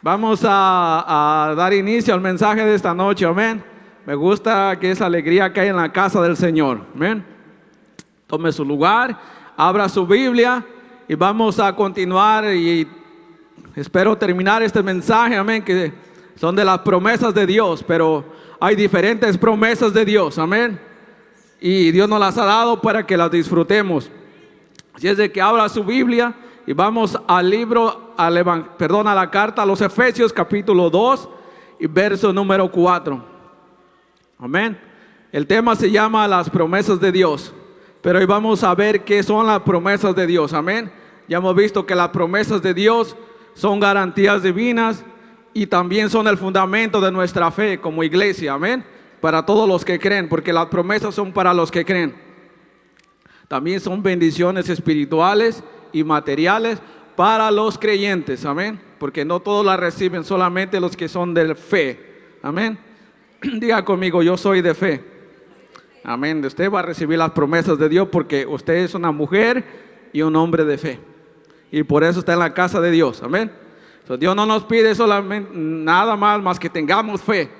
Vamos a dar inicio al mensaje de esta noche, amén. Me gusta que esa alegría que hay en la casa del Señor, amén. Tome su lugar, abra su Biblia y vamos a continuar y espero terminar este mensaje, amén, que son de las promesas de Dios, pero hay diferentes promesas de Dios, amén. Y Dios nos las ha dado para que las disfrutemos. Así es de que abra su Biblia y vamos al libro, a la carta a los Efesios capítulo 2 y verso número 4. Amén. El tema se llama las promesas de Dios, pero hoy vamos a ver qué son las promesas de Dios. Amén. Ya hemos visto que las promesas de Dios son garantías divinas y también son el fundamento de nuestra fe como iglesia. Amén. Para todos los que creen, porque las promesas son para los que creen. También son bendiciones espirituales y materiales para los creyentes, amén. Porque no todos las reciben, solamente los que son de fe, amén. Diga conmigo, yo soy de fe, amén. Usted va a recibir las promesas de Dios porque usted es una mujer y un hombre de fe, y por eso está en la casa de Dios, amén. So, Dios no nos pide solamente nada más que tengamos fe,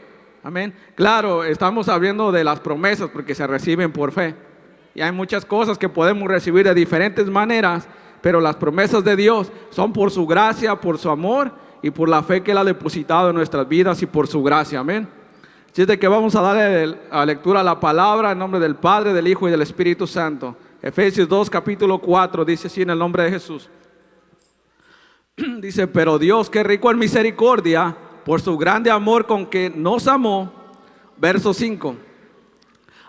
amén. Claro, estamos hablando de las promesas porque se reciben por fe. Y hay muchas cosas que podemos recibir de diferentes maneras, pero las promesas de Dios son por su gracia, por su amor y por la fe que Él ha depositado en nuestras vidas y por su gracia, amén. Así es de que vamos a darle a lectura a la palabra en nombre del Padre, del Hijo y del Espíritu Santo. Efesios 2 capítulo 4 dice así en el nombre de Jesús. Dice, pero Dios, que rico en misericordia, por su grande amor con que nos amó. Verso 5.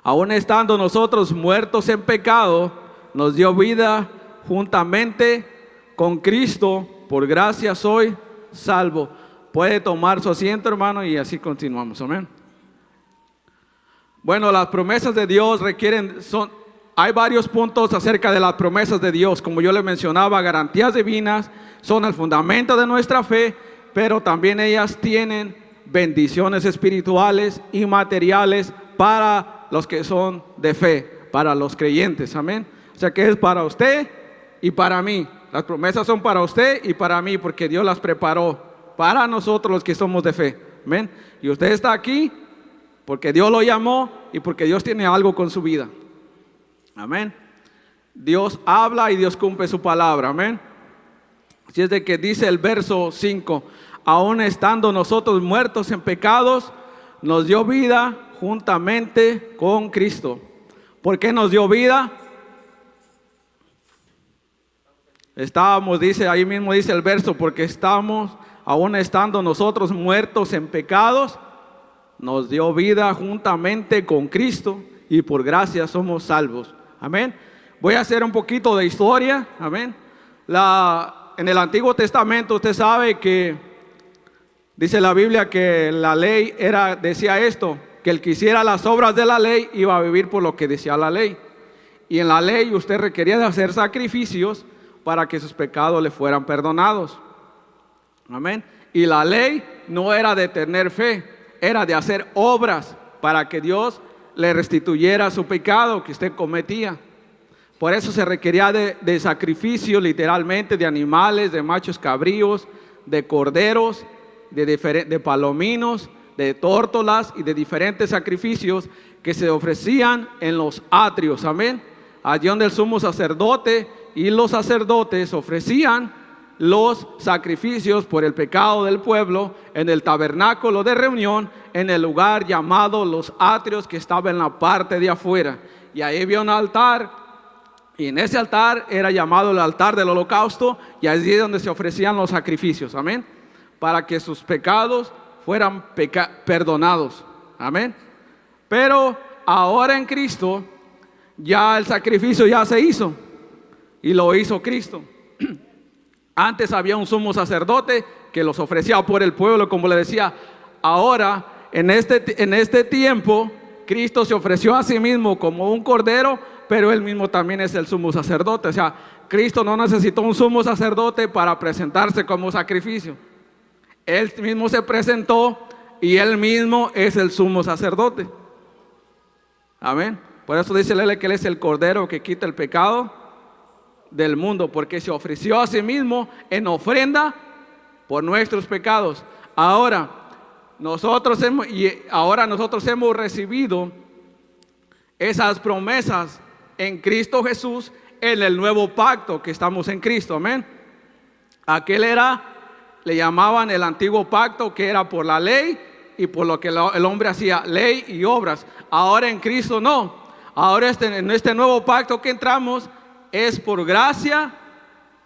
Aún estando nosotros muertos en pecado, nos dio vida juntamente con Cristo. Por gracia soy salvo. Puede tomar su asiento, hermano, y así continuamos, amén. Bueno, las promesas de Dios hay varios puntos acerca de las promesas de Dios. Como yo le mencionaba, garantías divinas son el fundamento de nuestra fe, pero también ellas tienen bendiciones espirituales y materiales para los que son de fe, para los creyentes, amén. O sea que es para usted y para mí. Las promesas son para usted y para mí, porque Dios las preparó para nosotros los que somos de fe, amén. Y usted está aquí porque Dios lo llamó y porque Dios tiene algo con su vida, amén. Dios habla y Dios cumple su palabra, amén. Así es de que dice el verso 5, aún estando nosotros muertos en pecados, nos dio vida juntamente con Cristo. ¿Por qué nos dio vida? Estábamos, dice, ahí mismo dice el verso, porque estamos, aún estando nosotros muertos en pecados, nos dio vida juntamente con Cristo y por gracia somos salvos. Amén. Voy a hacer un poquito de historia. Amén. En el Antiguo Testamento usted sabe que dice la Biblia que la ley decía esto, que el que hiciera las obras de la ley iba a vivir por lo que decía la ley. Y en la ley usted requería de hacer sacrificios para que sus pecados le fueran perdonados. Amén. Y la ley no era de tener fe, era de hacer obras para que Dios le restituyera su pecado que usted cometía. Por eso se requería de sacrificios, literalmente, de animales, de machos cabríos, de corderos, de palominos, de tórtolas y de diferentes sacrificios que se ofrecían en los atrios, amén. Allí donde el sumo sacerdote y los sacerdotes ofrecían los sacrificios por el pecado del pueblo en el tabernáculo de reunión, en el lugar llamado los atrios, que estaba en la parte de afuera. Y ahí había un altar, y en ese altar era llamado el altar del holocausto, y allí es donde se ofrecían los sacrificios, amén, para que sus pecados fueran perdonados, amén. Pero ahora en Cristo ya el sacrificio ya se hizo y lo hizo Cristo. Antes había un sumo sacerdote que los ofrecía por el pueblo, como le decía. Ahora en este tiempo Cristo se ofreció a sí mismo como un cordero, pero Él mismo también es el sumo sacerdote. O sea, Cristo no necesitó un sumo sacerdote para presentarse como sacrificio. Él mismo se presentó y Él mismo es el sumo sacerdote. Amén. Por eso dice que Él es el cordero que quita el pecado del mundo, porque se ofreció a sí mismo en ofrenda por nuestros pecados. Ahora nosotros hemos recibido esas promesas en Cristo Jesús, en el nuevo pacto que estamos en Cristo, amén. Aquel le llamaban el antiguo pacto, que era por la ley y por lo que el hombre hacía, ley y obras. Ahora en Cristo no. Ahora en este nuevo pacto que entramos es por gracia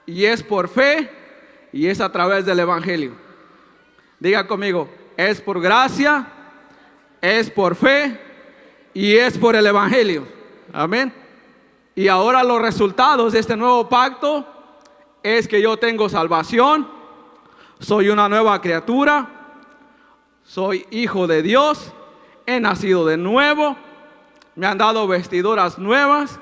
y es por fe y es a través del Evangelio. Diga conmigo, es por gracia, es por fe y es por el Evangelio. Amén. Y ahora los resultados de este nuevo pacto es que yo tengo salvación, soy una nueva criatura, soy hijo de Dios, he nacido de nuevo, me han dado vestiduras nuevas,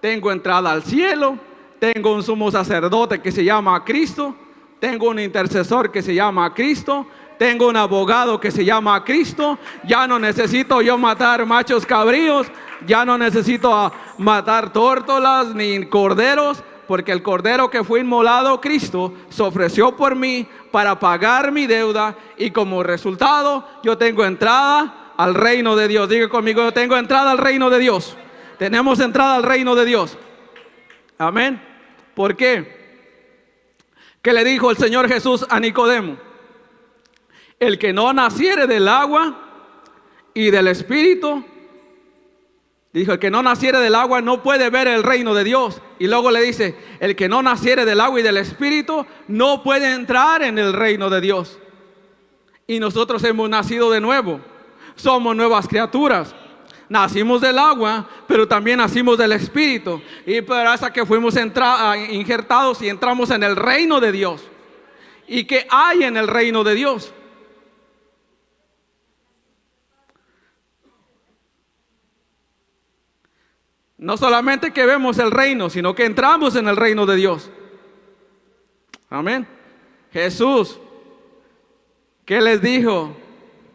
tengo entrada al cielo, tengo un sumo sacerdote que se llama Cristo, tengo un intercesor que se llama Cristo, tengo un abogado que se llama Cristo. Ya no necesito yo matar machos cabríos, ya no necesito matar tórtolas ni corderos, porque el cordero que fue inmolado, Cristo, se ofreció por mí para pagar mi deuda, y como resultado yo tengo entrada al reino de Dios. Diga conmigo, yo tengo entrada al reino de Dios. Tenemos entrada al reino de Dios. Amén. ¿Por qué? ¿Qué le dijo el Señor Jesús a Nicodemo? El que no naciere del agua y del Espíritu, dijo, el que no naciere del agua no puede ver el reino de Dios. Y luego le dice, el que no naciere del agua y del Espíritu no puede entrar en el reino de Dios. Y nosotros hemos nacido de nuevo, somos nuevas criaturas. Nacimos del agua, pero también nacimos del Espíritu. Y por eso que fuimos injertados y entramos en el reino de Dios. ¿Y qué hay en el reino de Dios? No solamente que vemos el reino, sino que entramos en el reino de Dios. Amén. Jesús, ¿qué les dijo?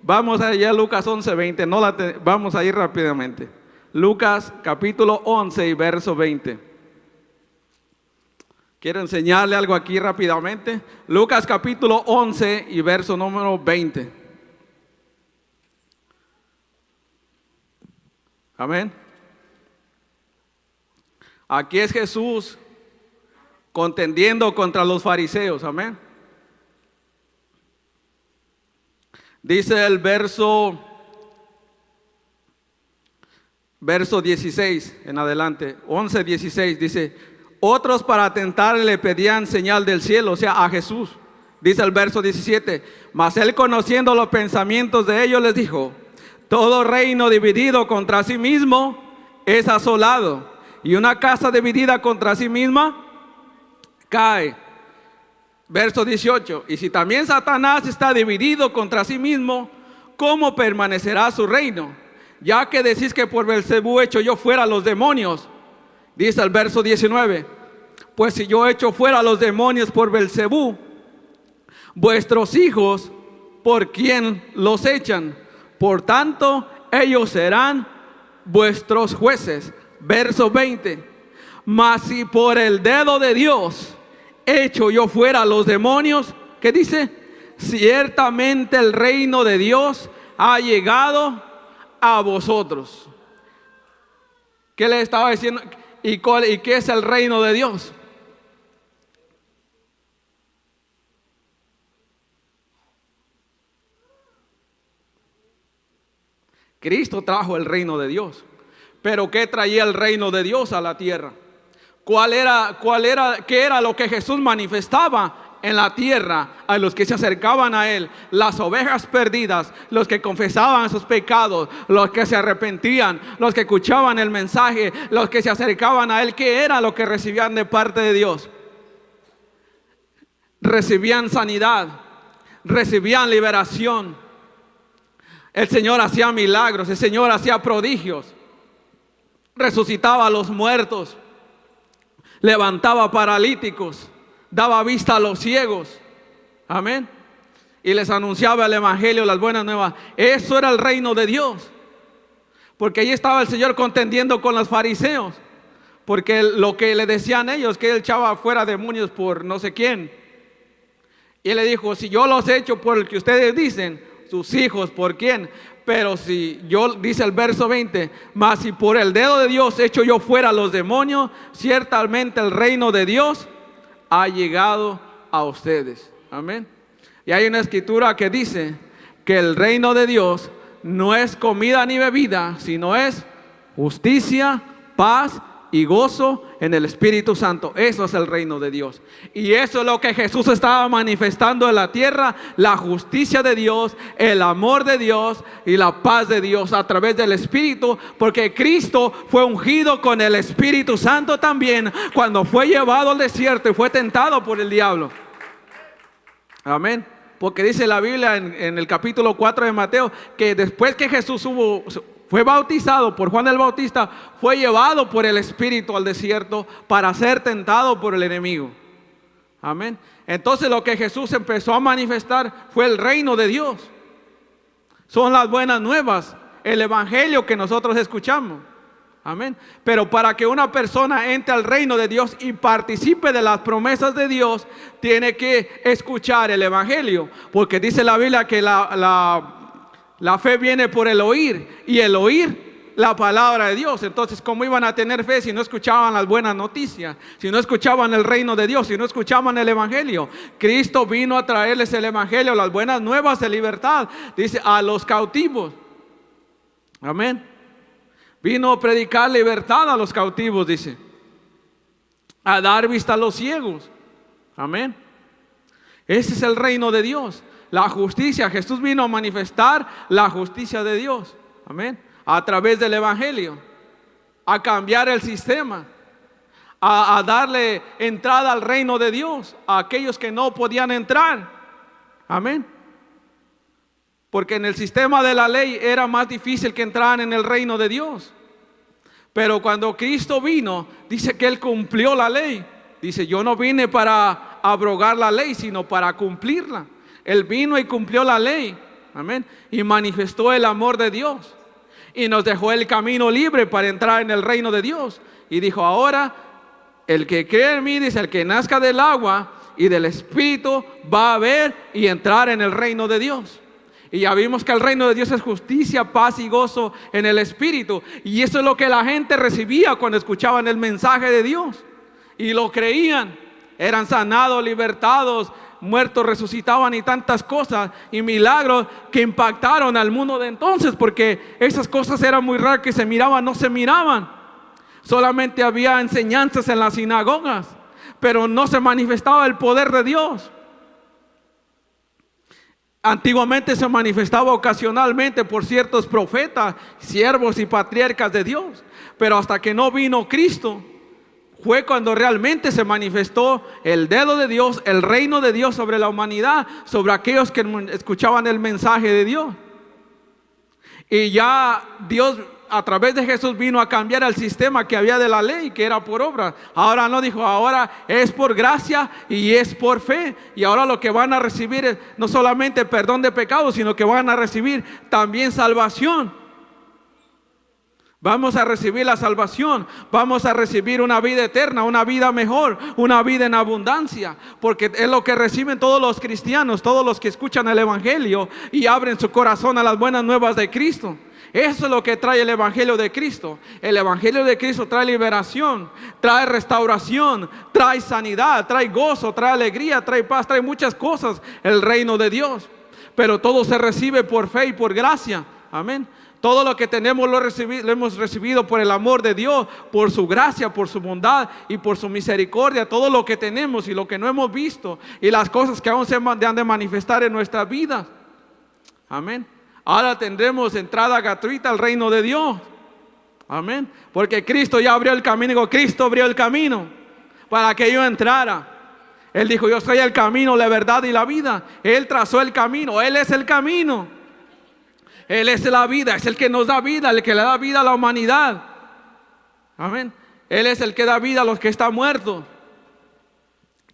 Vamos allá a Lucas 11:20. Vamos a ir rápidamente. Lucas capítulo 11 y verso 20. Quiero enseñarle algo aquí rápidamente. Lucas capítulo 11 y verso número 20. Amén. Aquí es Jesús contendiendo contra los fariseos. Amén. Dice el verso 16 en adelante, 11:16, dice: otros para tentarle le pedían señal del cielo, o sea, a Jesús. Dice el verso 17: mas él, conociendo los pensamientos de ellos, les dijo: todo reino dividido contra sí mismo es asolado, y una casa dividida contra sí misma cae. Verso 18: y si también Satanás está dividido contra sí mismo, ¿cómo permanecerá su reino? Ya que decís que por Beelzebú echo yo fuera a los demonios. Dice el verso 19: pues si yo echo fuera a los demonios por Beelzebú, vuestros hijos, ¿por quién los echan? Por tanto, ellos serán vuestros jueces. Verso 20: mas si por el dedo de Dios echo yo fuera a los demonios, ¿qué dice? Ciertamente el reino de Dios ha llegado a vosotros. ¿Qué le estaba diciendo? ¿Y qué es el reino de Dios? Cristo trajo el reino de Dios. Pero ¿qué traía el reino de Dios a la tierra? ¿Qué era lo que Jesús manifestaba en la tierra a los que se acercaban a Él? Las ovejas perdidas, los que confesaban sus pecados, los que se arrepentían, los que escuchaban el mensaje, los que se acercaban a Él. ¿Qué era lo que recibían de parte de Dios? Recibían sanidad, recibían liberación. El Señor hacía milagros, el Señor hacía prodigios, resucitaba a los muertos, levantaba paralíticos, daba vista a los ciegos. Amén. Y les anunciaba el evangelio, las buenas nuevas. Eso era el reino de Dios. Porque ahí estaba el Señor contendiendo con los fariseos, porque lo que le decían ellos, que él echaba fuera demonios por no sé quién. Y él le dijo, si yo los he hecho por el que ustedes dicen, sus hijos, ¿por quién? Pero si yo, dice el verso 20, mas si por el dedo de Dios echo yo fuera a los demonios, ciertamente el reino de Dios ha llegado a ustedes. Amén. Y hay una escritura que dice que el reino de Dios no es comida ni bebida, sino es justicia, paz y gozo en el Espíritu Santo. Eso es el reino de Dios. Y eso es lo que Jesús estaba manifestando en la tierra: la justicia de Dios, el amor de Dios y la paz de Dios a través del Espíritu, porque Cristo fue ungido con el Espíritu Santo también cuando fue llevado al desierto y fue tentado por el diablo. Amén. Porque dice la Biblia en el capítulo 4 de Mateo que después que Jesús fue bautizado por Juan el Bautista, fue llevado por el Espíritu al desierto para ser tentado por el enemigo. Amén. Entonces lo que Jesús empezó a manifestar fue el reino de Dios. Son las buenas nuevas, el evangelio que nosotros escuchamos. Amén. Pero para que una persona entre al reino de Dios y participe de las promesas de Dios, tiene que escuchar el evangelio. Porque dice la Biblia que la fe viene por el oír, y el oír la palabra de Dios. Entonces, ¿cómo iban a tener fe si no escuchaban las buenas noticias? Si no escuchaban el reino de Dios, si no escuchaban el evangelio. Cristo vino a traerles el evangelio, las buenas nuevas de libertad, dice, a los cautivos. Amén. Vino a predicar libertad a los cautivos, dice, a dar vista a los ciegos. Amén. Ese es el reino de Dios, la justicia. Jesús vino a manifestar la justicia de Dios. Amén. A través del evangelio, a cambiar el sistema, a darle entrada al reino de Dios a aquellos que no podían entrar. Amén. Porque en el sistema de la ley era más difícil que entraran en el reino de Dios. Pero cuando Cristo vino, dice que Él cumplió la ley. Dice, yo no vine para abrogar la ley, sino para cumplirla. Él vino y cumplió la ley. Amén. Y manifestó el amor de Dios. Y nos dejó el camino libre para entrar en el reino de Dios. Y dijo, ahora el que cree en mí, dice, el que nazca del agua y del Espíritu, va a ver y entrar en el reino de Dios. Y ya vimos que el reino de Dios es justicia, paz y gozo en el Espíritu. Y eso es lo que la gente recibía cuando escuchaban el mensaje de Dios. Y lo creían. Eran sanados, libertados, muertos resucitaban y tantas cosas y milagros que impactaron al mundo de entonces. Porque esas cosas eran muy raras, que se miraban, no se miraban. Solamente había enseñanzas en las sinagogas, pero no se manifestaba el poder de Dios. Antiguamente se manifestaba ocasionalmente por ciertos profetas, siervos y patriarcas de Dios. Pero hasta que no vino Cristo, fue cuando realmente se manifestó el dedo de Dios, el reino de Dios sobre la humanidad, sobre aquellos que escuchaban el mensaje de Dios. Y ya Dios a través de Jesús vino a cambiar el sistema que había de la ley, que era por obra. Ahora no, dijo, ahora es por gracia y es por fe. Y ahora lo que van a recibir es no solamente perdón de pecados, sino que van a recibir también salvación. Vamos a recibir la salvación, vamos a recibir una vida eterna, una vida mejor, una vida en abundancia, porque es lo que reciben todos los cristianos, todos los que escuchan el evangelio y abren su corazón a las buenas nuevas de Cristo. Eso es lo que trae el evangelio de Cristo. El evangelio de Cristo trae liberación, trae restauración, trae sanidad, trae gozo, trae alegría, trae paz, trae muchas cosas, el reino de Dios. Pero todo se recibe por fe y por gracia. Amén. Todo lo que tenemos lo hemos recibido por el amor de Dios, por su gracia, por su bondad y por su misericordia. Todo lo que tenemos y lo que no hemos visto y las cosas que aún se han de manifestar en nuestras vidas. Amén. Ahora tendremos entrada gratuita al reino de Dios. Amén. Porque Cristo ya abrió el camino. Digo, Cristo abrió el camino para que yo entrara. Él dijo, yo soy el camino, la verdad y la vida. Él trazó el camino. Él es el camino. Él es la vida. Es el que nos da vida, el que le da vida a la humanidad. Amén. Él es el que da vida a los que están muertos,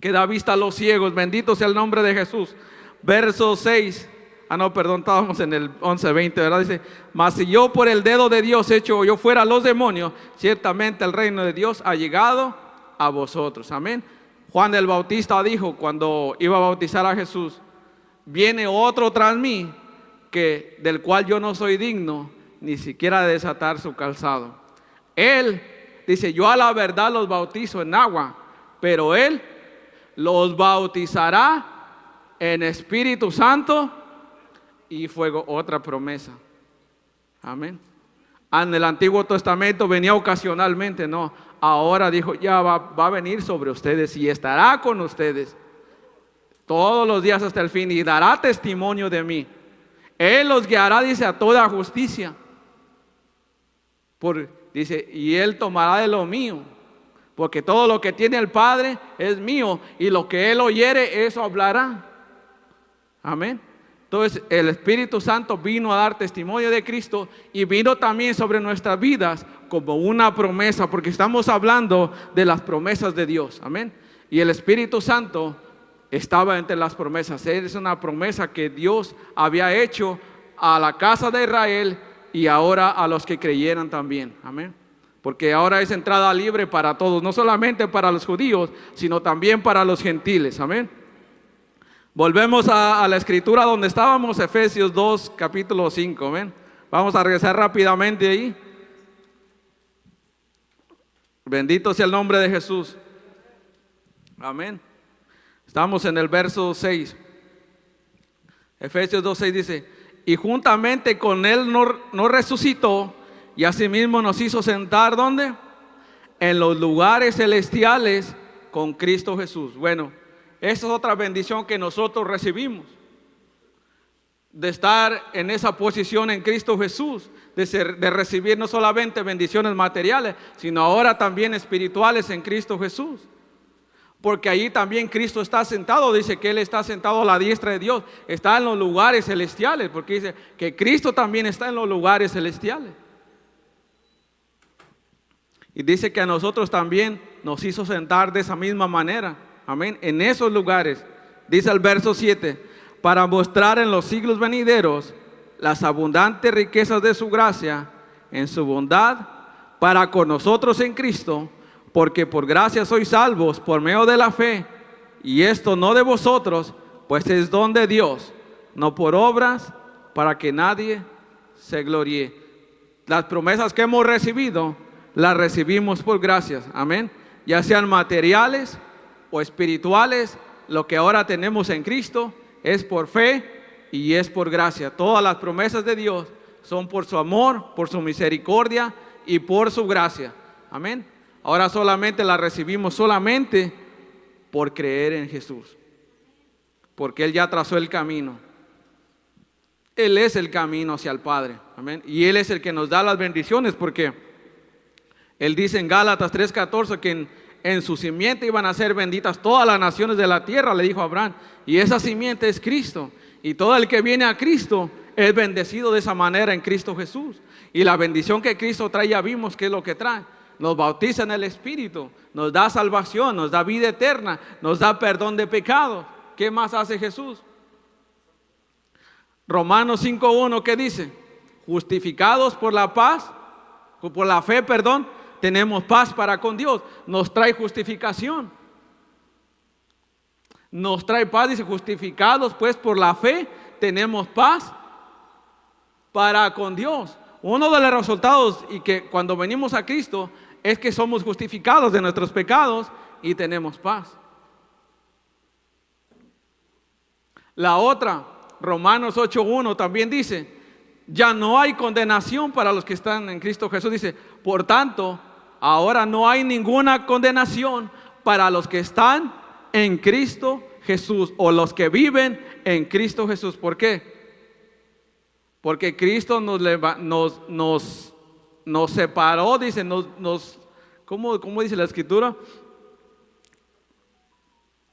que da vista a los ciegos. Bendito sea el nombre de Jesús. Verso 6. Estábamos en el 11:20, ¿verdad? Dice, mas si yo por el dedo de Dios hecho yo fuera a los demonios, ciertamente el reino de Dios ha llegado a vosotros. Amén. Juan el Bautista dijo cuando iba a bautizar a Jesús: viene otro tras mí, del cual yo no soy digno ni siquiera de desatar su calzado. Él dice: yo a la verdad los bautizo en agua, pero Él los bautizará en Espíritu Santo y fuego. Otra promesa. Amén. En el Antiguo Testamento venía ocasionalmente, no. Ahora dijo: ya va a venir sobre ustedes y estará con ustedes todos los días hasta el fin y dará testimonio de mí. Él los guiará, dice, a toda justicia. Dice, y Él tomará de lo mío, porque todo lo que tiene el Padre es mío, y lo que Él oyere, eso hablará. Amén. Entonces el Espíritu Santo vino a dar testimonio de Cristo y vino también sobre nuestras vidas como una promesa, porque estamos hablando de las promesas de Dios. Amén. Y el Espíritu Santo estaba entre las promesas. Es una promesa que Dios había hecho a la casa de Israel y ahora a los que creyeran también. Amén. Porque ahora es entrada libre para todos, no solamente para los judíos, sino también para los gentiles. Amén. Volvemos a la escritura donde estábamos, Efesios 2, capítulo 5. Amén. Vamos a regresar rápidamente ahí. Bendito sea el nombre de Jesús. Amén. Estamos en el verso 6. Efesios 2, 6 dice: y juntamente con Él nos resucitó y asimismo nos hizo sentar, ¿dónde? En los lugares celestiales con Cristo Jesús. Bueno, esa es otra bendición que nosotros recibimos, de estar en esa posición en Cristo Jesús, de recibir no solamente bendiciones materiales, sino ahora también espirituales en Cristo Jesús. Porque allí también Cristo está sentado, dice que Él está sentado a la diestra de Dios, está en los lugares celestiales, porque dice que Cristo también está en los lugares celestiales. Y dice que a nosotros también nos hizo sentar de esa misma manera. Amén. En esos lugares, dice el verso 7, para mostrar en los siglos venideros las abundantes riquezas de su gracia en su bondad para con nosotros en Cristo, porque por gracia sois salvos por medio de la fe, y esto no de vosotros, pues es don de Dios, no por obras, para que nadie se gloríe. Las promesas que hemos recibido, las recibimos por gracias. Amén. Ya sean materiales o espirituales, lo que ahora tenemos en Cristo es por fe y es por gracia. Todas las promesas de Dios son por su amor, por su misericordia y por su gracia. Amén. Ahora solamente las recibimos solamente por creer en Jesús, porque Él ya trazó el camino. Él es el camino hacia el Padre. Amén. Y Él es el que nos da las bendiciones, porque Él dice en Gálatas 3:14 que en su simiente iban a ser benditas todas las naciones de la tierra, le dijo a Abraham, y esa simiente es Cristo, y todo el que viene a Cristo es bendecido de esa manera en Cristo Jesús. Y la bendición que Cristo trae, ya vimos que es lo que trae: nos bautiza en el Espíritu, nos da salvación, nos da vida eterna, nos da perdón de pecados. ¿Qué más hace Jesús? Romanos 5:1, ¿qué dice? Justificados por la paz, por la fe, perdón, tenemos paz para con Dios. Nos trae justificación, nos trae paz. Dice: justificados pues por la fe tenemos paz para con Dios. Uno de los resultados, y que cuando venimos a Cristo, es que somos justificados de nuestros pecados y tenemos paz. La otra, Romanos 8:1 también dice: ya no hay condenación para los que están en Cristo Jesús. Dice: por tanto, ahora no hay ninguna condenación para los que están en Cristo Jesús, o los que viven en Cristo Jesús. ¿Por qué? Porque Cristo nos separó, dice, ¿cómo dice la Escritura?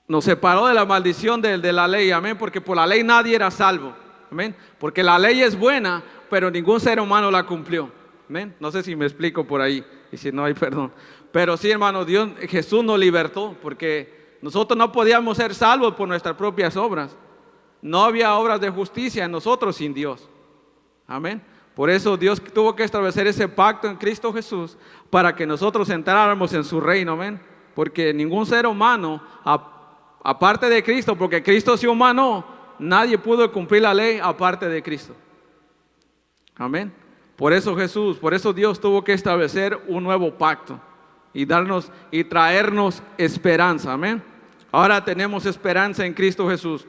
Nos separó de la maldición de la ley. Amén. Porque por la ley nadie era salvo. Amén. Porque la ley es buena, pero ningún ser humano la cumplió. Amén. No sé si me explico por ahí, y si no hay perdón. Pero sí, hermano, Jesús nos libertó, porque nosotros no podíamos ser salvos por nuestras propias obras. No había obras de justicia en nosotros sin Dios. Amén. Por eso Dios tuvo que establecer ese pacto en Cristo Jesús, para que nosotros entráramos en su reino. Amén. Porque ningún ser humano, aparte de Cristo, porque Cristo es humano, nadie pudo cumplir la ley aparte de Cristo. Amén. Por eso Dios tuvo que establecer un nuevo pacto y darnos y traernos esperanza. Amén. Ahora tenemos esperanza en Cristo Jesús.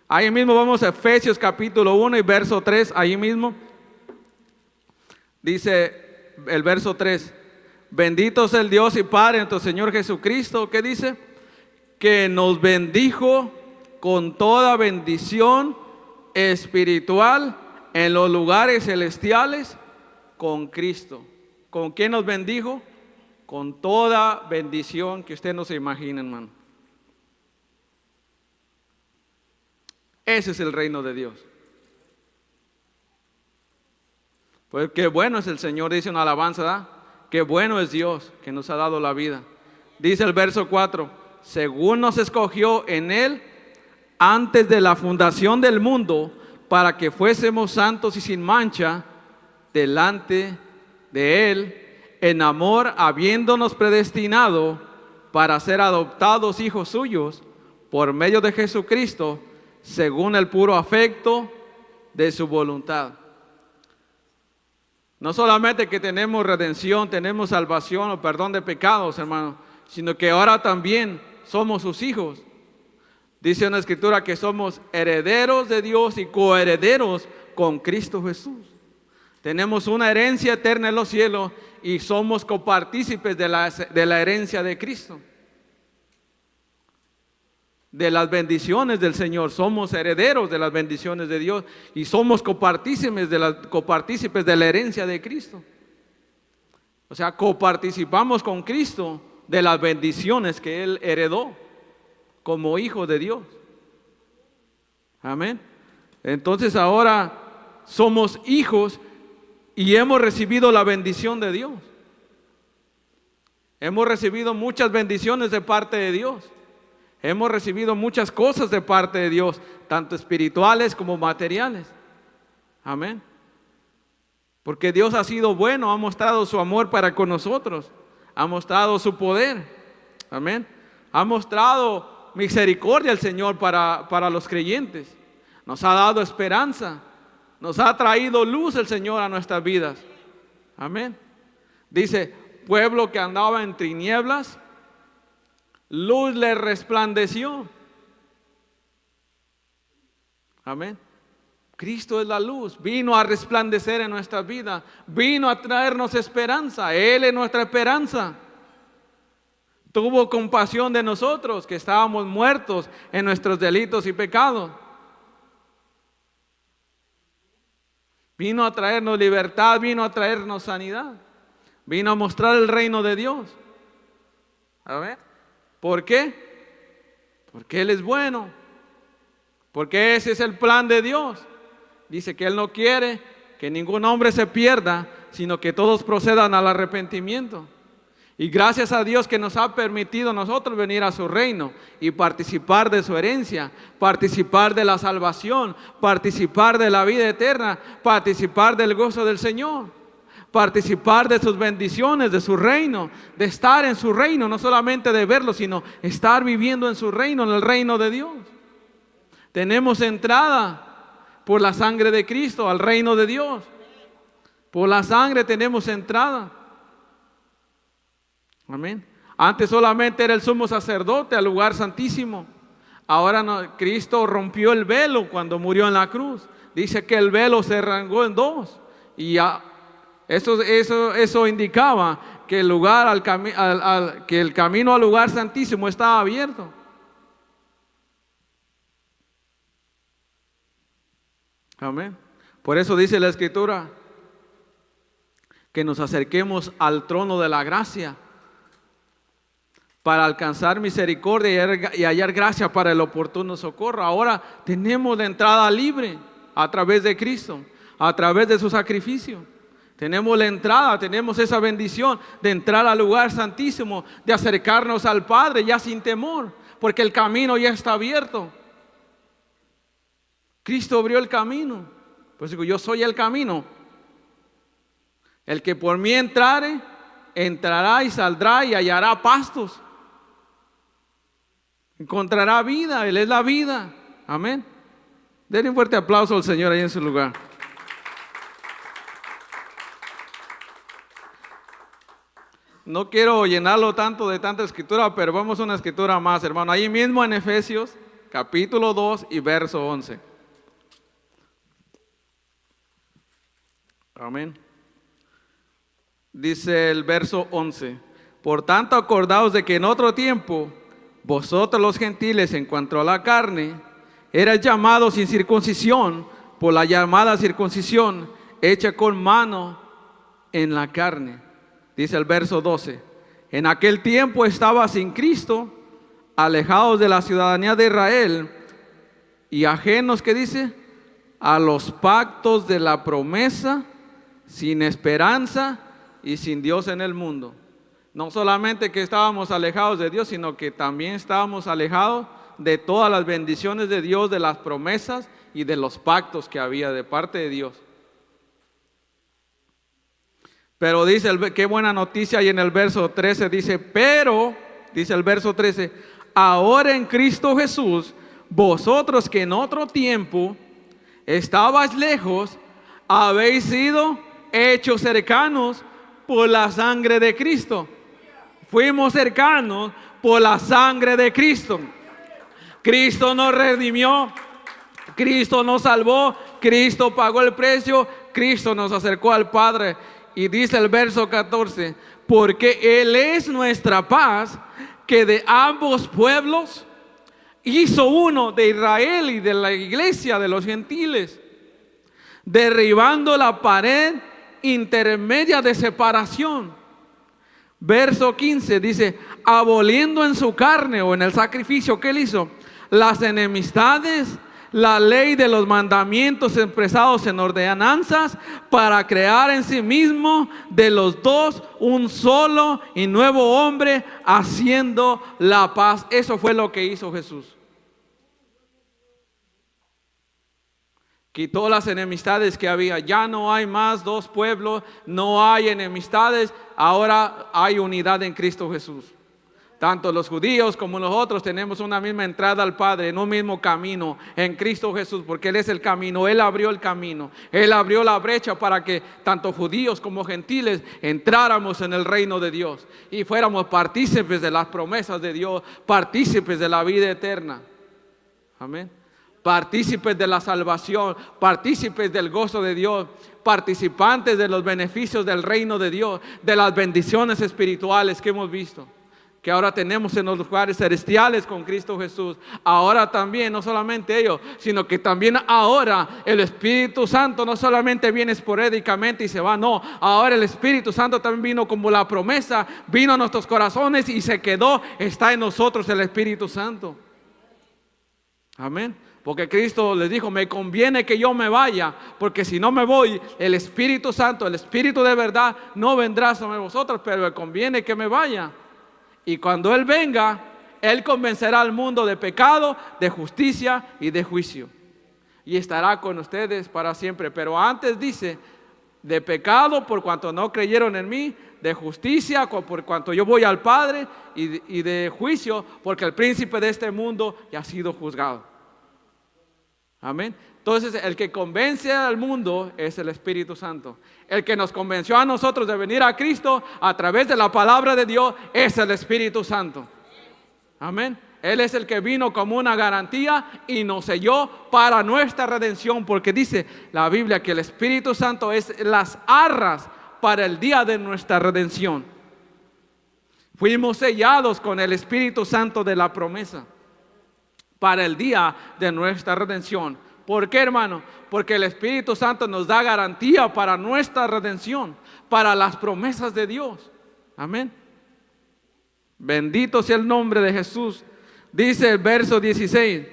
Ahí mismo vamos a Efesios capítulo 1 y verso 3. Ahí mismo dice el verso 3: bendito es el Dios y Padre de nuestro Señor Jesucristo. ¿Qué dice? Que nos bendijo con toda bendición espiritual en los lugares celestiales con Cristo. ¿Con quién nos bendijo? Con toda bendición que usted no se imagina, hermano. Ese es el reino de Dios. Pues qué bueno es el Señor, dice una alabanza, ¿verdad? Qué bueno es Dios que nos ha dado la vida. Dice el verso 4: según nos escogió en Él antes de la fundación del mundo, para que fuésemos santos y sin mancha delante de Él, en amor, habiéndonos predestinado para ser adoptados hijos suyos por medio de Jesucristo, según el puro afecto de su voluntad. No solamente que tenemos redención, tenemos salvación o perdón de pecados, hermano, sino que ahora también somos sus hijos. Dice en la Escritura que somos herederos de Dios y coherederos con Cristo Jesús. Tenemos una herencia eterna en los cielos y somos copartícipes de la herencia de Cristo. De las bendiciones del Señor, somos herederos de las bendiciones de Dios y somos copartícipes de la herencia de Cristo. O sea, coparticipamos con Cristo de las bendiciones que Él heredó como hijo de Dios. Amén. Entonces ahora somos hijos y hemos recibido la bendición de Dios. Hemos recibido muchas bendiciones de parte de Dios. Hemos recibido muchas cosas de parte de Dios, tanto espirituales como materiales. Amén. Porque Dios ha sido bueno, ha mostrado su amor para con nosotros, ha mostrado su poder. Amén. Ha mostrado misericordia el Señor para los creyentes. Nos ha dado esperanza. Nos ha traído luz el Señor a nuestras vidas. Amén. Dice, pueblo que andaba en tinieblas, luz le resplandeció. Amén. Cristo es la luz, vino a resplandecer en nuestras vidas, vino a traernos esperanza. Él es nuestra esperanza. Tuvo compasión de nosotros que estábamos muertos en nuestros delitos y pecados. Vino a traernos libertad, vino a traernos sanidad. Vino a mostrar el reino de Dios. A ver, ¿por qué? Porque Él es bueno. Porque ese es el plan de Dios. Dice que Él no quiere que ningún hombre se pierda, sino que todos procedan al arrepentimiento. Y gracias a Dios que nos ha permitido a nosotros venir a su reino y participar de su herencia, participar de la salvación, participar de la vida eterna, participar del gozo del Señor, participar de sus bendiciones, de su reino, de estar en su reino, no solamente de verlo, sino estar viviendo en su reino, en el reino de Dios. Tenemos entrada por la sangre de Cristo al reino de Dios. Por la sangre tenemos entrada. Amén. Antes solamente era el sumo sacerdote al lugar santísimo. Ahora no, Cristo rompió el velo cuando murió en la cruz. Dice que el velo se arrancó en dos. Y ya, eso indicaba que que el camino al lugar santísimo estaba abierto. Amén. Por eso dice la Escritura que nos acerquemos al trono de la gracia para alcanzar misericordia y hallar gracia para el oportuno socorro. Ahora tenemos la entrada libre a través de Cristo, a través de su sacrificio. Tenemos la entrada, tenemos esa bendición de entrar al lugar santísimo, de acercarnos al Padre ya sin temor, porque el camino ya está abierto. Cristo abrió el camino. Pues digo, yo soy el camino. El que por mí entrare, entrará y saldrá y hallará pastos. encontrará vida. Él es la vida. Amén. Denle un fuerte aplauso al Señor ahí en su lugar. No quiero llenarlo tanto de tanta escritura, pero vamos a una escritura más, hermano. Ahí mismo en Efesios, capítulo 2 y verso 11. Amén. Dice el verso 11: por tanto, acordaos de que en otro tiempo, vosotros los gentiles, en cuanto a la carne, erais llamados sin circuncisión por la llamada circuncisión hecha con mano en la carne. Dice el verso 12: en aquel tiempo estaba sin Cristo, alejados de la ciudadanía de Israel y ajenos, ¿qué dice? A los pactos de la promesa, sin esperanza y sin Dios en el mundo. No solamente que estábamos alejados de Dios, sino que también estábamos alejados de todas las bendiciones de Dios, de las promesas y de los pactos que había de parte de Dios. Pero dice, qué buena noticia, y en el verso 13 dice, pero, dice el verso 13, ahora en Cristo Jesús, vosotros que en otro tiempo estabais lejos, habéis sido hechos cercanos por la sangre de Cristo. Fuimos cercanos por la sangre de Cristo. Cristo nos redimió, Cristo nos salvó, Cristo pagó el precio, Cristo nos acercó al Padre. Y dice el verso 14, porque Él es nuestra paz, que de ambos pueblos hizo uno, de Israel y de la iglesia de los gentiles, derribando la pared intermedia de separación. Verso 15 dice, aboliendo en su carne o en el sacrificio que Él hizo las enemistades, la ley de los mandamientos expresados en ordenanzas, para crear en sí mismo de los dos un solo y nuevo hombre, haciendo la paz. Eso fue lo que hizo Jesús. Quitó las enemistades que había. Ya no hay más dos pueblos, no hay enemistades. Ahora hay unidad en Cristo Jesús. Tanto los judíos como los otros tenemos una misma entrada al Padre, en un mismo camino, en Cristo Jesús, porque Él es el camino. Él abrió el camino, Él abrió la brecha para que tanto judíos como gentiles entráramos en el reino de Dios y fuéramos partícipes de las promesas de Dios, partícipes de la vida eterna. Amén. Partícipes de la salvación, partícipes del gozo de Dios, participantes de los beneficios del reino de Dios, de las bendiciones espirituales que hemos visto, que ahora tenemos en los lugares celestiales con Cristo Jesús. Ahora también, no solamente ellos, sino que también ahora el Espíritu Santo no solamente viene esporádicamente y se va, no. Ahora el Espíritu Santo también vino como la promesa, vino a nuestros corazones y se quedó, está en nosotros el Espíritu Santo. Amén. Porque Cristo les dijo, me conviene que yo me vaya, porque si no me voy, el Espíritu Santo, el Espíritu de verdad, no vendrá sobre vosotros, pero me conviene que me vaya. Y cuando Él venga, Él convencerá al mundo de pecado, de justicia y de juicio. Y estará con ustedes para siempre. Pero antes dice, de pecado por cuanto no creyeron en mí, de justicia por cuanto yo voy al Padre, y de juicio porque el príncipe de este mundo ya ha sido juzgado. Amén. Entonces el que convence al mundo es el Espíritu Santo. El que nos convenció a nosotros de venir a Cristo a través de la palabra de Dios es el Espíritu Santo. Amén. Él es el que vino como una garantía y nos selló para nuestra redención, porque dice la Biblia que el Espíritu Santo es las arras para el día de nuestra redención. Fuimos sellados con el Espíritu Santo de la promesa para el día de nuestra redención. ¿Por qué, hermano? Porque el Espíritu Santo nos da garantía para nuestra redención, para las promesas de Dios. Amén. Bendito sea el nombre de Jesús. Dice el verso 16,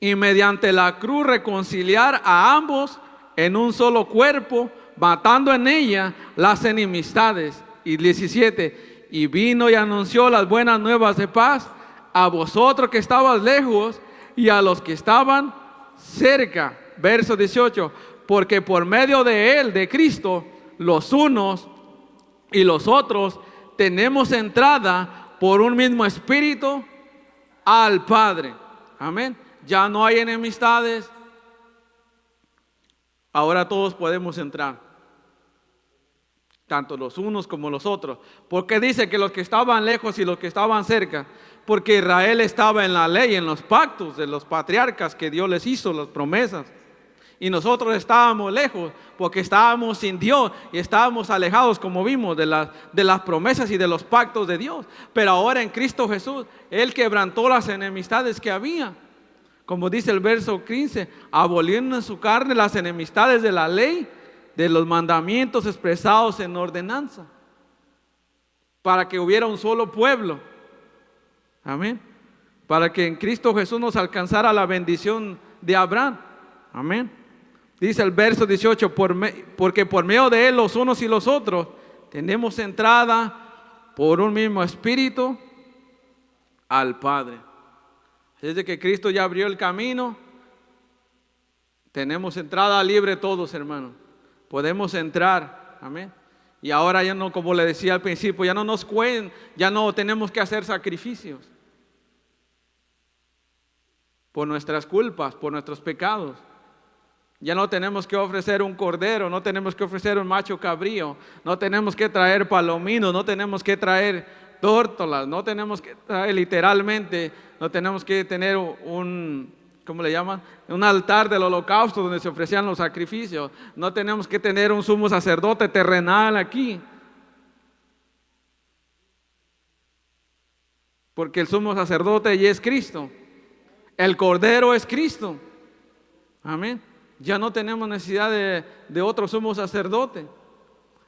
y mediante la cruz reconciliar a ambos en un solo cuerpo, matando en ella las enemistades. Y 17, y vino y anunció las buenas nuevas de paz a vosotros que estabas lejos y a los que estaban cerca. Verso 18, porque por medio de Él, de Cristo, los unos y los otros tenemos entrada por un mismo espíritu al Padre. Amén. Ya no hay enemistades. Ahora todos podemos entrar, tanto los unos como los otros. Porque dice que los que estaban lejos y los que estaban cerca, porque Israel estaba en la ley, en los pactos de los patriarcas que Dios les hizo, las promesas. Y nosotros estábamos lejos porque estábamos sin Dios y estábamos alejados, como vimos, de las promesas y de los pactos de Dios. Pero ahora en Cristo Jesús, Él quebrantó las enemistades que había. Como dice el verso 15, aboliendo en su carne las enemistades de la ley, de los mandamientos expresados en ordenanza, para que hubiera un solo pueblo. Amén. Para que en Cristo Jesús nos alcanzara la bendición de Abraham. Amén. Dice el verso 18, porque por medio de Él los unos y los otros tenemos entrada por un mismo espíritu al Padre. Desde que Cristo ya abrió el camino, tenemos entrada libre todos, hermanos. Podemos entrar, amén. Y ahora ya no, como le decía al principio, ya no tenemos que hacer sacrificios por nuestras culpas, por nuestros pecados. Ya no tenemos que ofrecer un cordero, no tenemos que ofrecer un macho cabrío, no tenemos que traer palominos, no tenemos que traer tórtolas, no tenemos que traer literalmente, no tenemos que tener ¿cómo le llaman? Un altar del holocausto donde se ofrecían los sacrificios. No tenemos que tener un sumo sacerdote terrenal aquí, porque el sumo sacerdote ya es Cristo. El cordero es Cristo. Amén. Ya no tenemos necesidad de otro sumo sacerdote,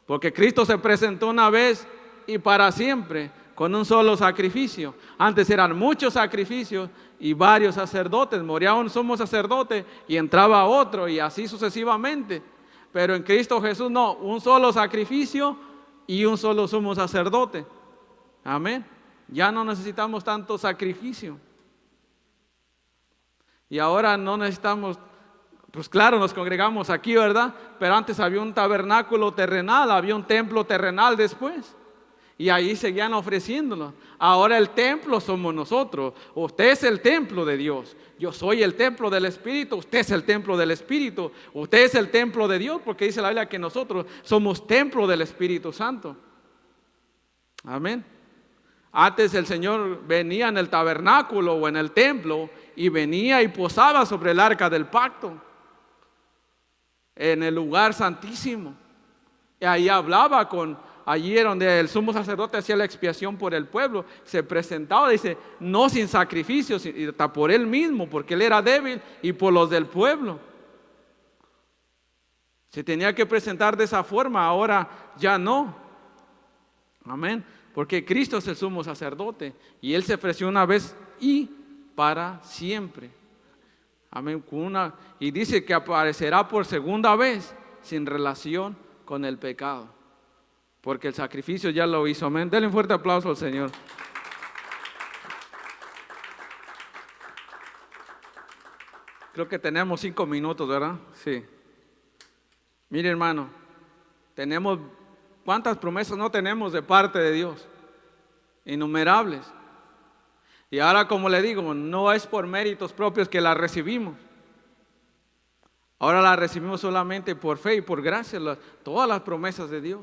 porque Cristo se presentó una vez y para siempre con un solo sacrificio. Antes eran muchos sacrificios y varios sacerdotes. Moría un sumo sacerdote y entraba otro, y así sucesivamente. Pero en Cristo Jesús no, un solo sacrificio y un solo sumo sacerdote. Amén. Ya no necesitamos tanto sacrificio. Y ahora no necesitamos, pues claro, nos congregamos aquí, ¿verdad? Pero antes había un tabernáculo terrenal, había un templo terrenal después. Y ahí seguían ofreciéndolo. Ahora el templo somos nosotros. Usted es el templo de Dios. Yo soy el templo del Espíritu. Usted es el templo del Espíritu. Usted es el templo de Dios, porque dice la Biblia que nosotros somos templo del Espíritu Santo. Amén. Antes el Señor venía en el tabernáculo o en el templo y venía y posaba sobre el arca del pacto, en el lugar santísimo. Y ahí hablaba allí era donde el sumo sacerdote hacía la expiación por el pueblo. Se presentaba, dice, no sin sacrificios, y hasta por él mismo, porque él era débil, y por los del pueblo. Se tenía que presentar de esa forma, ahora ya no. Amén. Porque Cristo es el sumo sacerdote y Él se ofreció una vez y para siempre. Amén. Y dice que aparecerá por segunda vez sin relación con el pecado, porque el sacrificio ya lo hizo. Amén. Denle un fuerte aplauso al Señor. Creo que tenemos 5 minutos, ¿verdad? Sí. Mire, hermano, ¿cuántas promesas no tenemos de parte de Dios? Innumerables. Y ahora, como le digo, no es por méritos propios que las recibimos. Ahora las recibimos solamente por fe y por gracia, todas las promesas de Dios.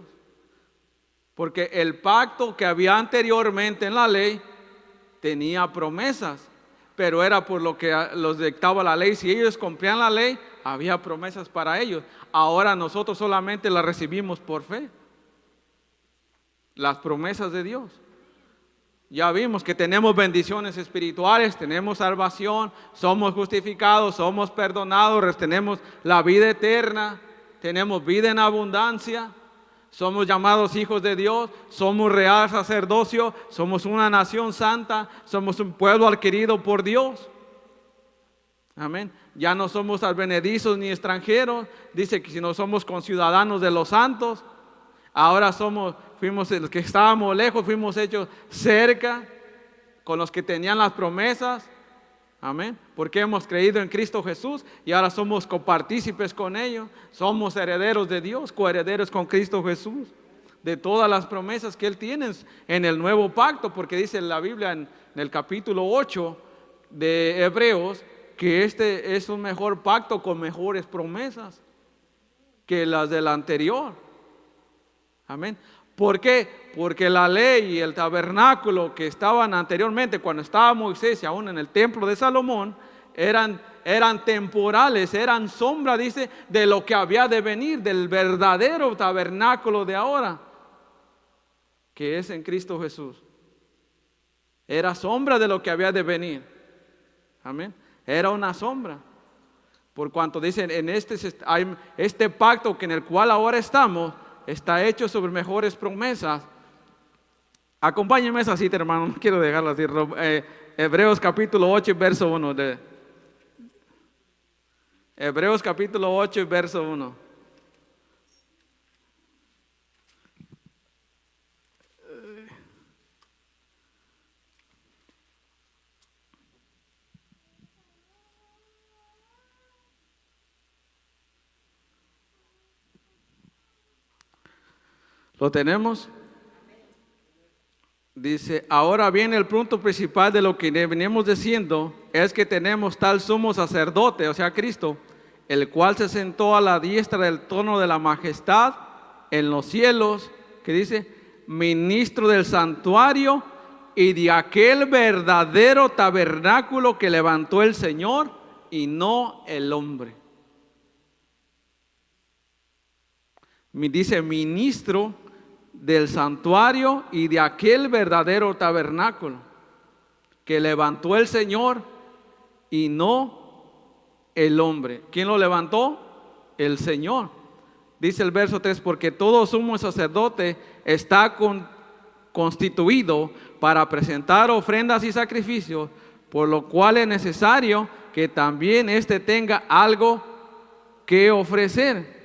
Porque el pacto que había anteriormente en la ley tenía promesas, pero era por lo que los dictaba la ley. Si ellos cumplían la ley, había promesas para ellos. Ahora nosotros solamente las recibimos por fe, las promesas de Dios. Ya vimos que tenemos bendiciones espirituales, tenemos salvación, somos justificados, somos perdonados, tenemos la vida eterna, tenemos vida en abundancia, somos llamados hijos de Dios, somos real sacerdocio, somos una nación santa, somos un pueblo adquirido por Dios. Amén. Ya no somos advenedizos ni extranjeros. Dice que si no somos conciudadanos de los santos, ahora fuimos los que estábamos lejos, fuimos hechos cerca con los que tenían las promesas. Amén. Porque hemos creído en Cristo Jesús y ahora somos copartícipes con ellos. Somos herederos de Dios, coherederos con Cristo Jesús, de todas las promesas que Él tiene en el nuevo pacto. Porque dice la Biblia en el capítulo 8 de Hebreos que este es un mejor pacto con mejores promesas que las del anterior. Amén. ¿Por qué? Porque la ley y el tabernáculo que estaban anteriormente, cuando estaba Moisés y aún en el templo de Salomón, eran temporales, eran sombra, dice, de lo que había de venir, del verdadero tabernáculo de ahora, que es en Cristo Jesús. Era sombra de lo que había de venir. Amén. Era una sombra. Por cuanto dicen, en este pacto que en el cual ahora estamos, está hecho sobre mejores promesas. Acompáñenme esa cita, hermano, no quiero dejarla así. Hebreos capítulo 8, verso 1. Hebreos capítulo 8, verso 1. ¿Lo tenemos? Dice, ahora bien, el punto principal de lo que venimos diciendo es que tenemos tal sumo sacerdote, o sea, Cristo, el cual se sentó a la diestra del trono de la majestad en los cielos, que dice, ministro del santuario y de aquel verdadero tabernáculo que levantó el Señor y no el hombre. Dice, ministro del santuario y de aquel verdadero tabernáculo que levantó el Señor y no el hombre. ¿Quién lo levantó? El Señor. Dice el verso 3, porque todo sumo sacerdote está constituido para presentar ofrendas y sacrificios, por lo cual es necesario que también éste tenga algo que ofrecer.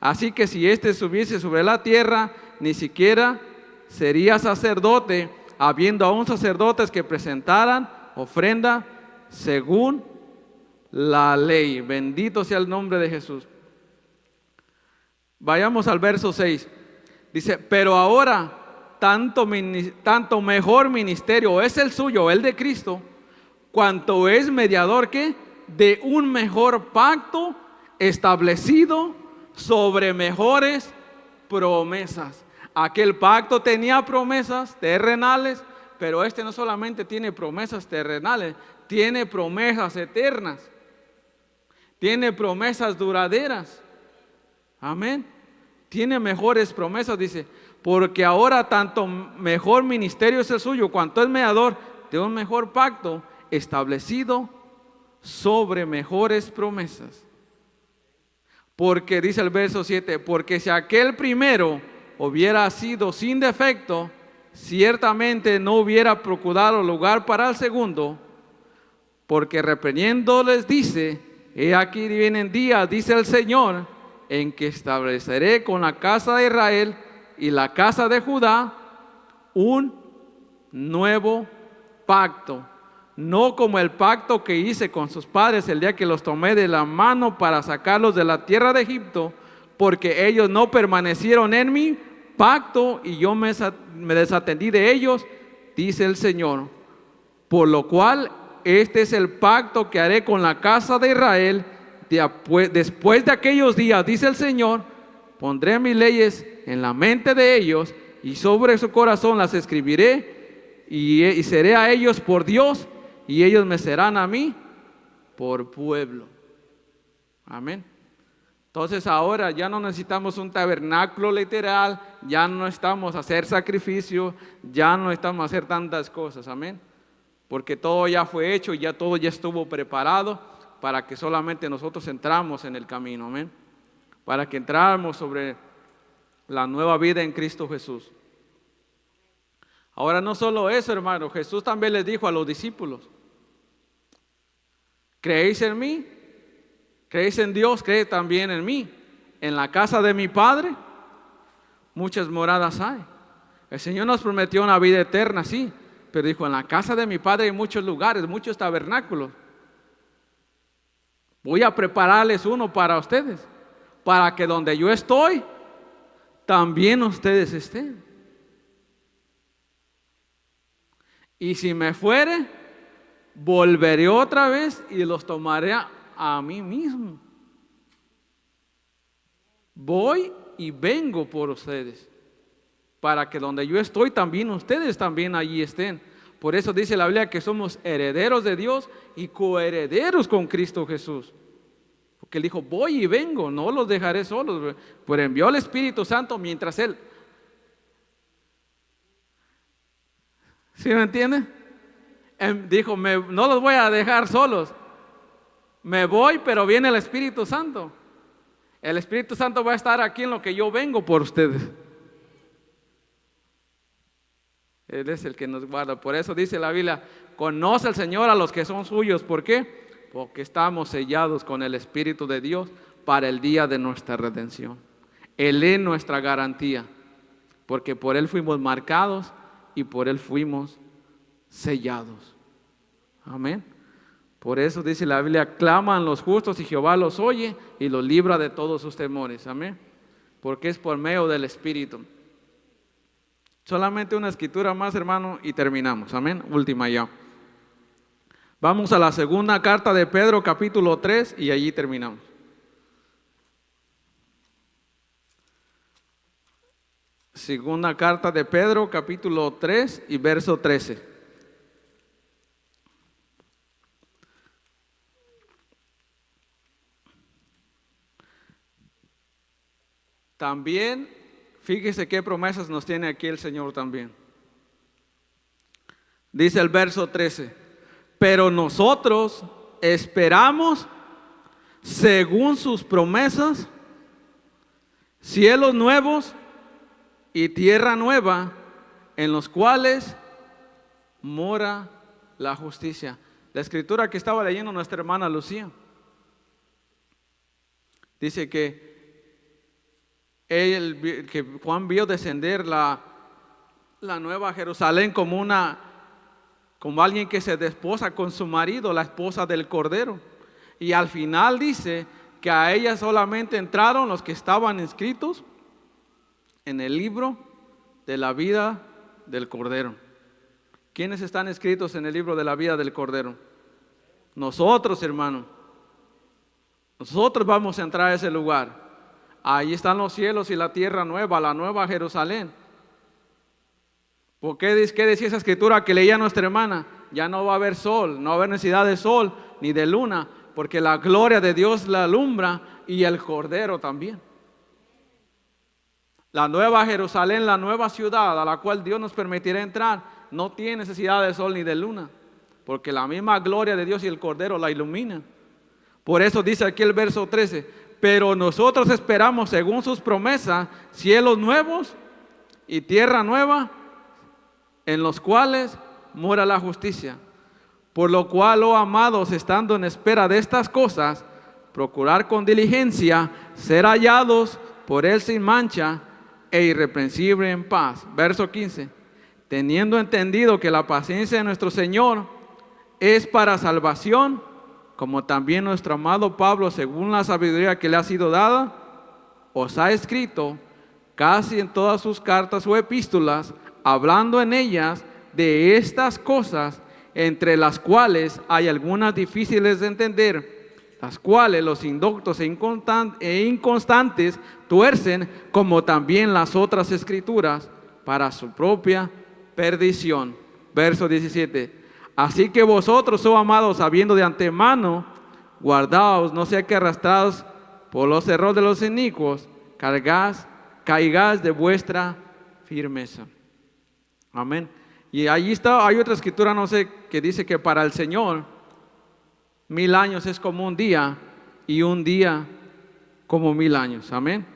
Así que si éste subiese sobre la tierra, ni siquiera sería sacerdote, habiendo aún sacerdotes que presentaran ofrenda según la ley. Bendito sea el nombre de Jesús. Vayamos al verso 6. Dice, pero ahora tanto mejor ministerio es el suyo, el de Cristo, cuanto es mediador ¿qué? De un mejor pacto establecido sobre mejores promesas. Aquel pacto tenía promesas terrenales, pero este no solamente tiene promesas terrenales, tiene promesas eternas, tiene promesas duraderas. Amén. Tiene mejores promesas, dice, porque ahora tanto mejor ministerio es el suyo, cuanto es mediador de un mejor pacto establecido sobre mejores promesas. Porque dice el verso 7, porque si aquel primero hubiera sido sin defecto, ciertamente no hubiera procurado lugar para el segundo, porque reprendiéndoles dice, he aquí vienen días, dice el Señor, en que estableceré con la casa de Israel y la casa de Judá un nuevo pacto, no como el pacto que hice con sus padres el día que los tomé de la mano para sacarlos de la tierra de Egipto, porque ellos no permanecieron en mi pacto y yo me desatendí de ellos, dice el Señor. Por lo cual este es el pacto que haré con la casa de Israel después de aquellos días, dice el Señor, pondré mis leyes en la mente de ellos y sobre su corazón las escribiré y seré a ellos por Dios y ellos me serán a mí por pueblo. Amén. Entonces ahora ya no necesitamos un tabernáculo literal, ya no estamos a hacer sacrificio, ya no estamos a hacer tantas cosas, amén. Porque todo ya fue hecho, ya todo ya estuvo preparado para que solamente nosotros entramos en el camino, amén. Para que entráramos sobre la nueva vida en Cristo Jesús. Ahora no solo eso, hermano, Jesús también les dijo a los discípulos, ¿creéis en mí? ¿Creéis en Dios? Creed también en mí. En la casa de mi Padre muchas moradas hay. El Señor nos prometió una vida eterna, sí, pero dijo, en la casa de mi Padre hay muchos lugares, muchos tabernáculos. Voy a prepararles uno para ustedes, para que donde yo estoy, también ustedes estén. Y si me fuere, volveré otra vez y los tomaré a mí mismo. Voy y vengo por ustedes, para que donde yo estoy también ustedes también allí estén. Por eso dice la Biblia que somos herederos de Dios y coherederos con Cristo Jesús. Porque Él dijo, voy y vengo, no los dejaré solos. Pues envió el Espíritu Santo mientras Él. ¿Sí me entiende? Dijo, no los voy a dejar solos. Me voy, pero viene el Espíritu Santo. El Espíritu Santo va a estar aquí en lo que yo vengo por ustedes. Él es el que nos guarda. Por eso dice la Biblia, conoce el Señor a los que son suyos. ¿Por qué? Porque estamos sellados con el Espíritu de Dios para el día de nuestra redención. Él es nuestra garantía, porque por Él fuimos marcados y por Él fuimos sellados. Amén. Por eso dice la Biblia, claman los justos y Jehová los oye y los libra de todos sus temores. Amén. Porque es por medio del Espíritu. Solamente una escritura más, hermano, y terminamos. Amén. Última ya. Vamos a la segunda carta de Pedro, capítulo 3, y allí terminamos. Segunda carta de Pedro, capítulo 3 y verso 13. También, fíjese qué promesas nos tiene aquí el Señor también. Dice el verso 13, pero nosotros esperamos, según sus promesas, cielos nuevos y tierra nueva, en los cuales mora la justicia. La escritura que estaba leyendo nuestra hermana Lucía, dice que Juan vio descender la nueva Jerusalén como alguien que se desposa con su marido, la esposa del Cordero. Y al final dice que a ella solamente entraron los que estaban inscritos en el libro de la vida del Cordero. ¿Quiénes están inscritos en el libro de la vida del Cordero? Nosotros, hermano. Nosotros vamos a entrar a ese lugar. Ahí están los cielos y la tierra nueva, la nueva Jerusalén. ¿Por qué decía esa escritura que leía nuestra hermana? Ya no va a haber sol, no va a haber necesidad de sol ni de luna, porque la gloria de Dios la alumbra y el Cordero también. La nueva Jerusalén, la nueva ciudad a la cual Dios nos permitirá entrar, no tiene necesidad de sol ni de luna, porque la misma gloria de Dios y el Cordero la ilumina. Por eso dice aquí el verso 13, pero nosotros esperamos según sus promesas cielos nuevos y tierra nueva, en los cuales mora la justicia. Por lo cual, oh amados, estando en espera de estas cosas, procurar con diligencia ser hallados por Él sin mancha e irreprensible en paz. Verso 15. Teniendo entendido que la paciencia de nuestro Señor es para salvación, como también nuestro amado Pablo, según la sabiduría que le ha sido dada, os ha escrito casi en todas sus cartas o epístolas, hablando en ellas de estas cosas, entre las cuales hay algunas difíciles de entender, las cuales los indoctos e inconstantes tuercen, como también las otras escrituras, para su propia perdición. Verso 17. Así que vosotros, oh amados, habiendo de antemano, guardaos, no sea que arrastrados por los errores de los inicuos, caigáis de vuestra firmeza. Amén. Y allí está, hay otra escritura, no sé, que dice que para el Señor 1000 años es como un día y un día como 1000 años. Amén.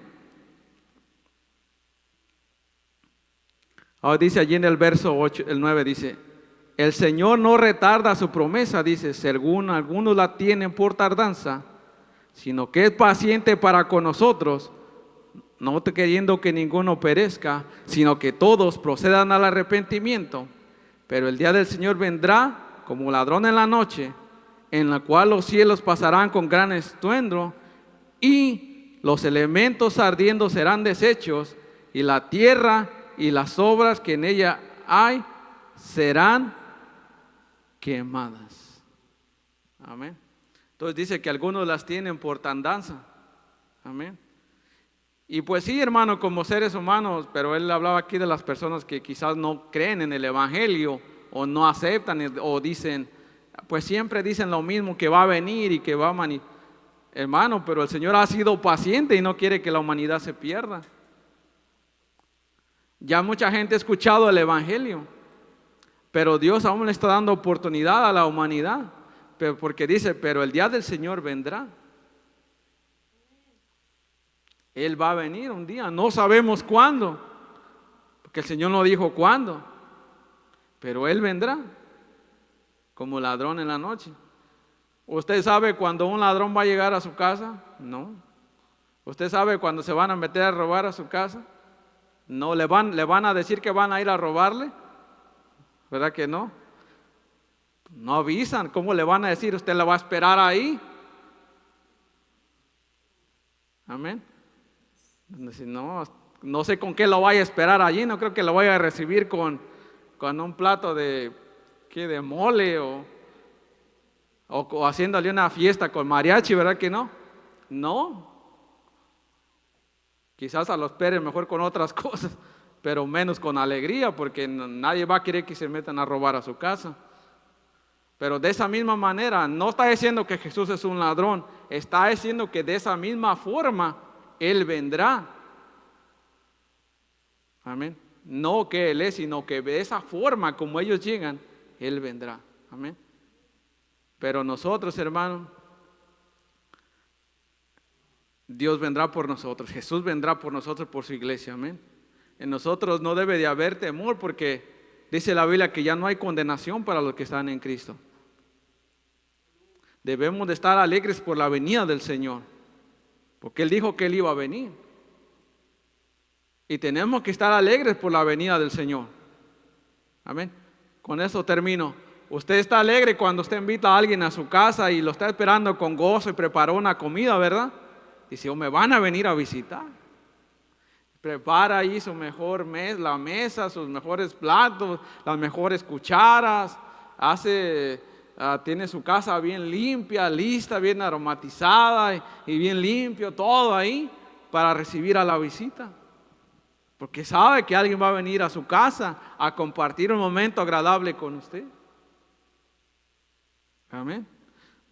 Ahora dice allí en el verso 8, el 9 dice, el Señor no retarda su promesa, dice, según algunos la tienen por tardanza, sino que es paciente para con nosotros, no queriendo que ninguno perezca, sino que todos procedan al arrepentimiento. Pero el día del Señor vendrá como ladrón en la noche, en la cual los cielos pasarán con gran estruendo y los elementos ardiendo serán deshechos, y la tierra y las obras que en ella hay serán quemadas. Amén. Entonces dice que algunos las tienen por tardanza. Amén. Y pues sí, hermano, como seres humanos, pero él hablaba aquí de las personas que quizás no creen en el evangelio o no aceptan o dicen, pues siempre dicen lo mismo, que va a venir y que va a hermano, pero el Señor ha sido paciente y no quiere que la humanidad se pierda. Ya mucha gente ha escuchado el evangelio, pero Dios aún le está dando oportunidad a la humanidad, porque dice, pero el día del Señor vendrá. Él va a venir un día, no sabemos cuándo, porque el Señor no dijo cuándo, pero Él vendrá como ladrón en la noche. ¿Usted sabe cuándo un ladrón va a llegar a su casa? No. ¿Usted sabe cuándo se van a meter a robar a su casa? No. ¿Le van a decir que van a ir a robarle? ¿Verdad que no? No avisan. ¿Cómo le van a decir? ¿Usted la va a esperar ahí? Amén. No sé con qué lo vaya a esperar allí. No creo que lo vaya a recibir con un plato de mole o haciéndole una fiesta con mariachi, ¿verdad que no? No. Quizás a los espere mejor con otras cosas, pero menos con alegría, porque nadie va a querer que se metan a robar a su casa. Pero de esa misma manera, no está diciendo que Jesús es un ladrón, está diciendo que de esa misma forma Él vendrá. Amén. No que Él es, sino que de esa forma como ellos llegan, Él vendrá. Amén. Pero nosotros, hermanos, Dios vendrá por nosotros, Jesús vendrá por nosotros, por su iglesia. Amén. En nosotros no debe de haber temor, porque dice la Biblia que ya no hay condenación para los que están en Cristo. Debemos de estar alegres por la venida del Señor, porque Él dijo que Él iba a venir. Y tenemos que estar alegres por la venida del Señor. Amén. Con eso termino. Usted está alegre cuando usted invita a alguien a su casa y lo está esperando con gozo y preparó una comida, ¿verdad? Dice, me van a venir a visitar. Prepara ahí su mejor la mesa, sus mejores platos, las mejores cucharas. Tiene su casa bien limpia, lista, bien aromatizada y bien limpio, todo ahí para recibir a la visita. Porque sabe que alguien va a venir a su casa a compartir un momento agradable con usted. Amén.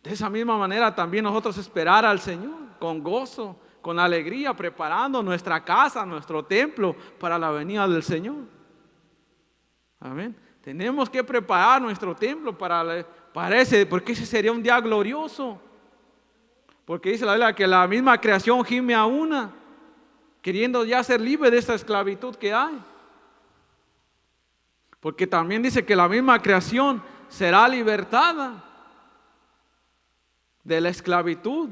De esa misma manera también nosotros esperar al Señor con gozo, con alegría, preparando nuestra casa, nuestro templo para la venida del Señor. Amén. Tenemos que preparar nuestro templo porque ese sería un día glorioso. Porque dice la Biblia que la misma creación gime a una, queriendo ya ser libre de esta esclavitud que hay. Porque también dice que la misma creación será libertada de la esclavitud.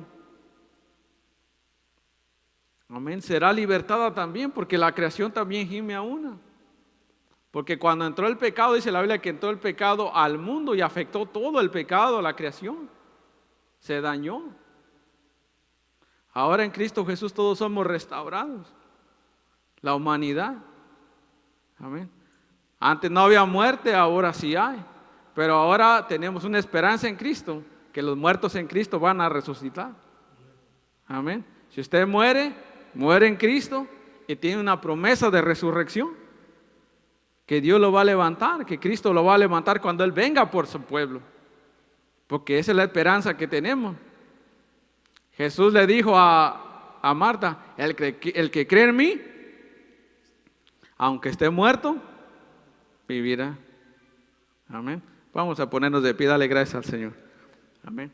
Amén, será libertada también, porque la creación también gime a una. Porque cuando entró el pecado, dice la Biblia que entró el pecado al mundo y afectó todo el pecado a la creación. Se dañó. Ahora en Cristo Jesús todos somos restaurados. La humanidad. Amén. Antes no había muerte, ahora sí hay. Pero ahora tenemos una esperanza en Cristo, que los muertos en Cristo van a resucitar. Amén. Si usted muere en Cristo y tiene una promesa de resurrección, que Dios lo va a levantar, que Cristo lo va a levantar cuando Él venga por su pueblo, porque esa es la esperanza que tenemos. Jesús le dijo a Marta, el que cree en mí, aunque esté muerto, vivirá. Amén. Vamos a ponernos de pie, dale gracias al Señor. Amén.